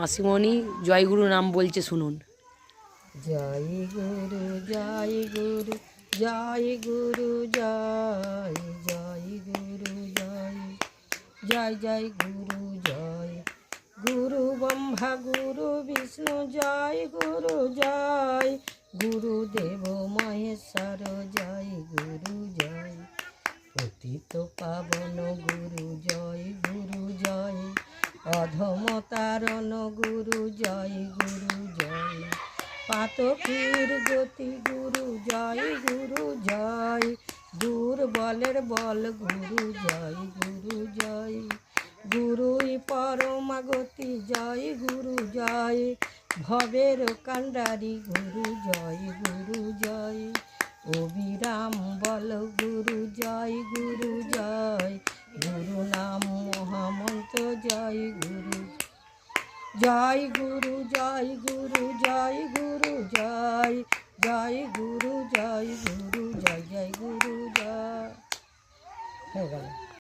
মাসিমণি জয়গুরু নাম বলছে, শুনুন। জয় গুরু জয় গুরু জয় গুরু জয় জয় গুরু জয় জয় জয় গুরু জয় গুরু ব্রহ্মা গুরু বিষ্ণু জয় গুরু জয় গুরুদেব মহেশ্বর জয় গুরু জয় পতিত পাবন গুরু জয় গুরু জয় অধম তারণ গুরু জয় গুরু জয় পাতকীর গতি গুরু জয় গুরু জয় দুর্বলের বল গুরু জয় গুরু জয় গুরুই পরমা গতি জয় গুরু জয় ভবের কাণ্ডারি গুরু জয় গুরু জয় অবিরাম বল গুরু জয় গুরু জয় গুরু নাম মহামন্ত্র জয় গুরু জয় গুরু জয় গুরু জয় গুরু জয় জয় গুরু জয় গুরু জয় জয় গুরু জয় হয়ে গেল।